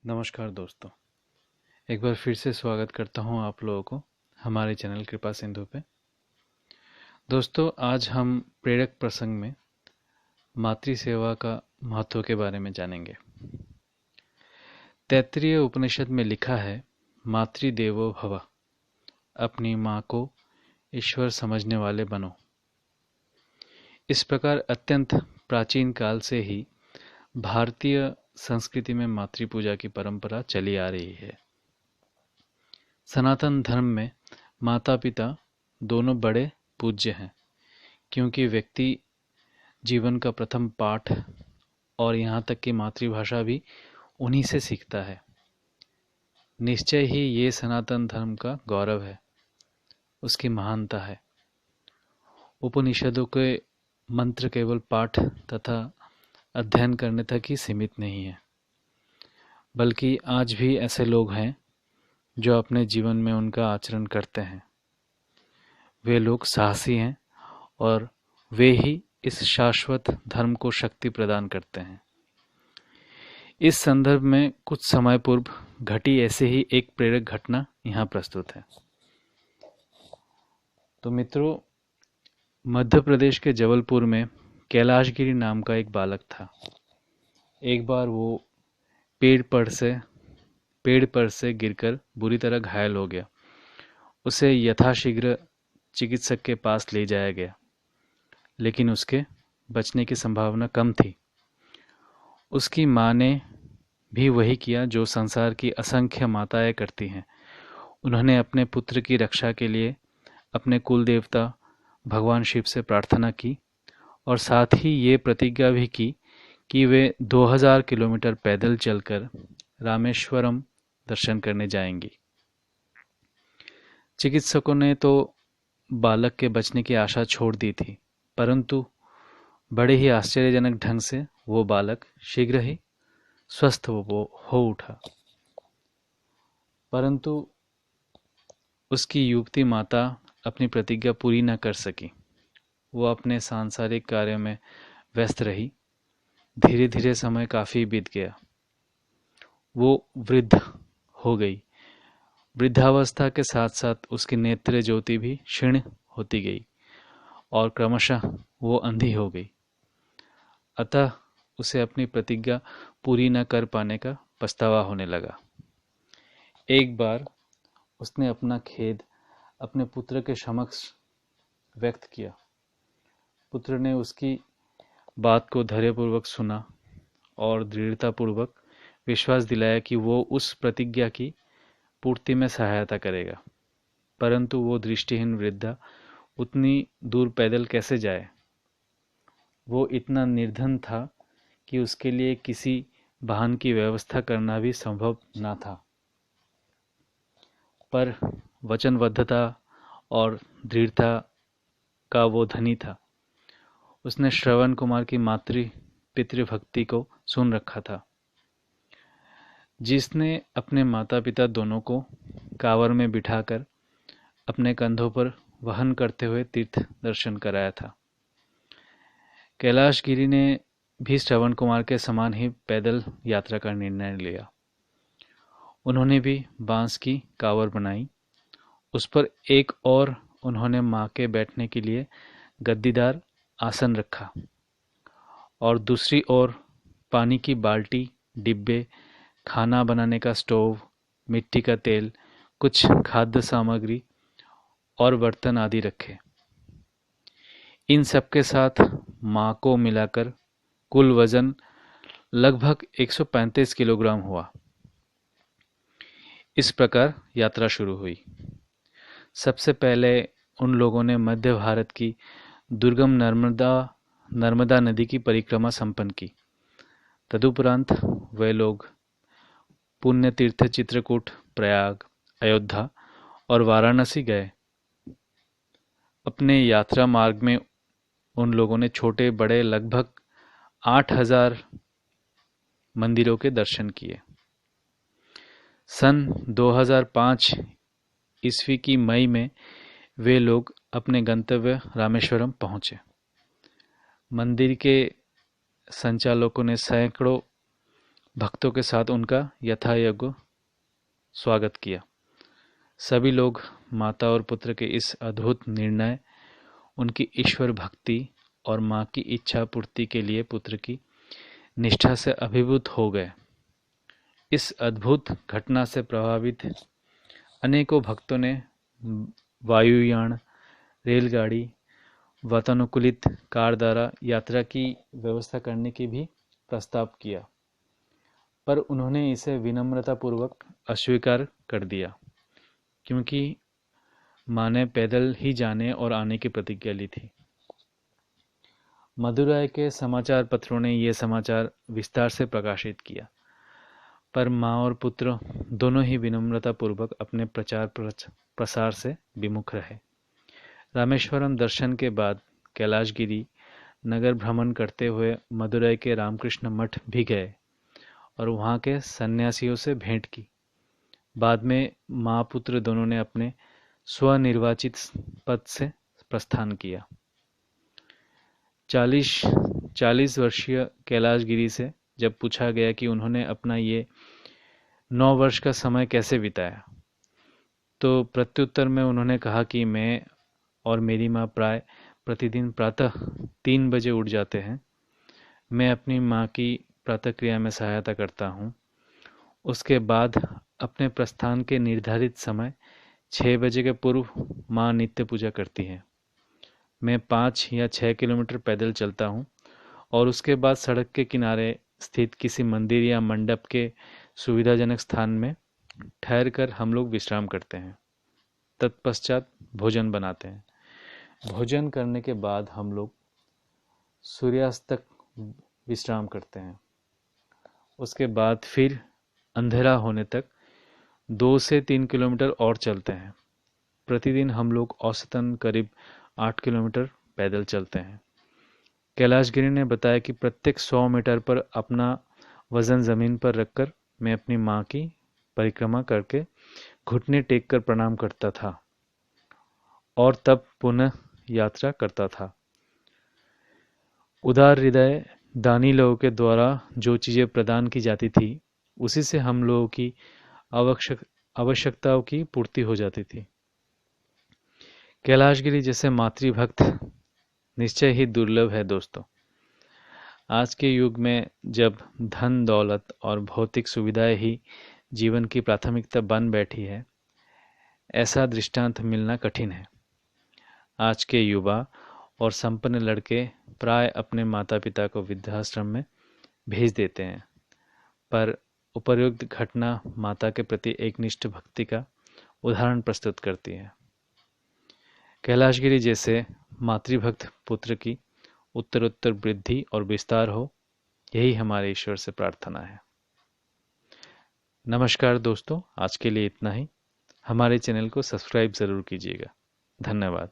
नमस्कार दोस्तों। एक बार फिर से स्वागत करता हूं आप लोगों को हमारे चैनल कृपा सिंधु पे। दोस्तों, आज हम प्रेरक प्रसंग में मातृ सेवा का महत्व के बारे में जानेंगे। तैत्तिरीय उपनिषद में लिखा है, मातृदेवो भव, अपनी माँ को ईश्वर समझने वाले बनो। इस प्रकार अत्यंत प्राचीन काल से ही भारतीय संस्कृति में मातृ पूजा की परंपरा चली आ रही है। सनातन धर्म में माता पिता दोनों बड़े पूज्य हैं, क्योंकि व्यक्ति जीवन का प्रथम पाठ और यहाँ तक कि मातृभाषा भी उन्हीं से सीखता है। निश्चय ही ये सनातन धर्म का गौरव है, उसकी महानता है। उपनिषदों के मंत्र केवल पाठ तथा अध्ययन करने तक ही सीमित नहीं है, बल्कि आज भी ऐसे लोग हैं जो अपने जीवन में उनका आचरण करते हैं। वे लोग साहसी हैं और वे ही इस शाश्वत धर्म को शक्ति प्रदान करते हैं। इस संदर्भ में कुछ समय पूर्व घटी ऐसे ही एक प्रेरक घटना यहाँ प्रस्तुत है। तो मित्रों, मध्य प्रदेश के जबलपुर में कैलाशगिरी नाम का एक बालक था। एक बार वो पेड़ पर से गिरकर बुरी तरह घायल हो गया। उसे यथाशीघ्र चिकित्सक के पास ले जाया गया, लेकिन उसके बचने की संभावना कम थी। उसकी माँ ने भी वही किया जो संसार की असंख्य माताएं करती हैं। उन्होंने अपने पुत्र की रक्षा के लिए अपने कुल देवता भगवान शिव से प्रार्थना की और साथ ही ये प्रतिज्ञा भी की कि वे 2000 किलोमीटर पैदल चलकर रामेश्वरम दर्शन करने जाएंगी। चिकित्सकों ने तो बालक के बचने की आशा छोड़ दी थी, परंतु बड़े ही आश्चर्यजनक ढंग से वो बालक शीघ्र ही स्वस्थ हो उठा। परंतु उसकी युवती माता अपनी प्रतिज्ञा पूरी न कर सकी। वो अपने सांसारिक कार्य में व्यस्त रही। धीरे धीरे समय काफी बीत गया। वो वृद्ध हो गई। वृद्धावस्था के साथ साथ उसकी नेत्र ज्योति भी क्षीण होती गई और क्रमशः वो अंधी हो गई। अतः उसे अपनी प्रतिज्ञा पूरी न कर पाने का पछतावा होने लगा। एक बार उसने अपना खेद अपने पुत्र के समक्ष व्यक्त किया। पुत्र ने उसकी बात को धैर्यपूर्वक सुना और दृढ़तापूर्वक विश्वास दिलाया कि वो उस प्रतिज्ञा की पूर्ति में सहायता करेगा। परंतु वो दृष्टिहीन वृद्धा उतनी दूर पैदल कैसे जाए? वो इतना निर्धन था कि उसके लिए किसी वाहन की व्यवस्था करना भी संभव न था। पर वचनबद्धता और दृढ़ता का वो धनी था। उसने श्रवण कुमार की पितृभक्ति को सुन रखा था, जिसने अपने माता पिता दोनों को कांवर में बिठाकर अपने कंधों पर वहन करते हुए तीर्थ दर्शन कराया था। कैलाशगिरी ने भी श्रवण कुमार के समान ही पैदल यात्रा का निर्णय लिया। उन्होंने भी बांस की कांवर बनाई। उस पर एक और उन्होंने माँ के बैठने के लिए गद्दीदार आसन रखा और दूसरी ओर पानी की बाल्टी, डिब्बे, खाना बनाने का स्टोव, मिट्टी का तेल, कुछ खाद्य सामग्री और बर्तन आदि रखे। इन सबके साथ माँ को मिलाकर कुल वजन लगभग 135 किलोग्राम हुआ। इस प्रकार यात्रा शुरू हुई। सबसे पहले उन लोगों ने मध्य भारत की दुर्गम नर्मदा नदी की परिक्रमा संपन्न की। तदुपरांत वे लोग पुण्य तीर्थ चित्रकूट, प्रयाग, अयोध्या और वाराणसी गए। अपने यात्रा मार्ग में उन लोगों ने छोटे बड़े लगभग 8000 मंदिरों के दर्शन किए। सन 2005 ईस्वी की मई में वे लोग अपने गंतव्य रामेश्वरम पहुंचे। मंदिर के संचालकों ने सैकड़ों भक्तों के साथ उनका यथायोग्य स्वागत किया। सभी लोग माता और पुत्र के इस अद्भुत निर्णय, उनकी ईश्वर भक्ति और माँ की इच्छा पूर्ति के लिए पुत्र की निष्ठा से अभिभूत हो गए। इस अद्भुत घटना से प्रभावित अनेकों भक्तों ने वायुयान, रेलगाड़ी, वातानुकूलित कार द्वारा यात्रा की व्यवस्था करने की भी प्रस्ताव किया, पर उन्होंने इसे विनम्रतापूर्वक अस्वीकार कर दिया, क्योंकि माँ ने पैदल ही जाने और आने की प्रतिज्ञा ली थी। मदुराई के समाचार पत्रों ने ये समाचार विस्तार से प्रकाशित किया, पर माँ और पुत्र दोनों ही विनम्रतापूर्वक अपने प्रचार प्रसार से विमुख रहे। रामेश्वरम दर्शन के बाद कैलाशगिरी नगर भ्रमण करते हुए मदुराई के रामकृष्ण मठ भी गए और वहाँ के सन्यासियों से भेंट की। बाद में माँ पुत्र दोनों ने अपने स्वनिर्वाचित पद से प्रस्थान किया। 40 वर्षीय कैलाशगिरी से जब पूछा गया कि उन्होंने अपना ये 9 वर्ष का समय कैसे बिताया, तो प्रत्युत्तर में उन्होंने कहा कि मैं और मेरी माँ प्राय प्रतिदिन प्रातः 3 बजे उठ जाते हैं। मैं अपनी माँ की प्रातः क्रिया में सहायता करता हूँ। उसके बाद अपने प्रस्थान के निर्धारित समय 6 बजे के पूर्व माँ नित्य पूजा करती है। मैं 5 या 6 किलोमीटर पैदल चलता हूँ और उसके बाद सड़क के किनारे स्थित किसी मंदिर या मंडप के सुविधाजनक स्थान में ठहर कर हम लोग विश्राम करते हैं। तत्पश्चात भोजन बनाते हैं। भोजन करने के बाद हम लोग सूर्यास्त तक विश्राम करते हैं। उसके बाद फिर अंधेरा होने तक 2 से 3 किलोमीटर और चलते हैं। प्रतिदिन हम लोग औसतन करीब 8 किलोमीटर पैदल चलते हैं। कैलाशगिरी ने बताया कि प्रत्येक 100 मीटर पर अपना वजन जमीन पर रखकर मैं अपनी माँ की परिक्रमा करके घुटने टेक कर प्रणाम करता था और तब पुनः यात्रा करता था। उदार हृदय दानी लोगों के द्वारा जो चीज़ें प्रदान की जाती थी, उसी से हम लोगों की आवश्यकताओं की पूर्ति हो जाती थी। कैलाशगिरी जैसे मातृभक्त निश्चय ही दुर्लभ है दोस्तों। आज के युग में जब धन दौलत और भौतिक सुविधाएं ही जीवन की प्राथमिकता बन बैठी है, ऐसा दृष्टांत मिलना कठिन है। आज के युवा और संपन्न लड़के प्राय अपने माता पिता को वृद्धाश्रम में भेज देते हैं, पर उपर्युक्त घटना माता के प्रति एकनिष्ठ भक्ति का उदाहरण प्रस्तुत करती है। कैलाशगिरी जैसे मातृभक्त पुत्र की उत्तरोत्तर वृद्धि और विस्तार हो, यही हमारे ईश्वर से प्रार्थना है। नमस्कार दोस्तों, आज के लिए इतना ही। हमारे चैनल को सब्सक्राइब ज़रूर कीजिएगा। धन्यवाद।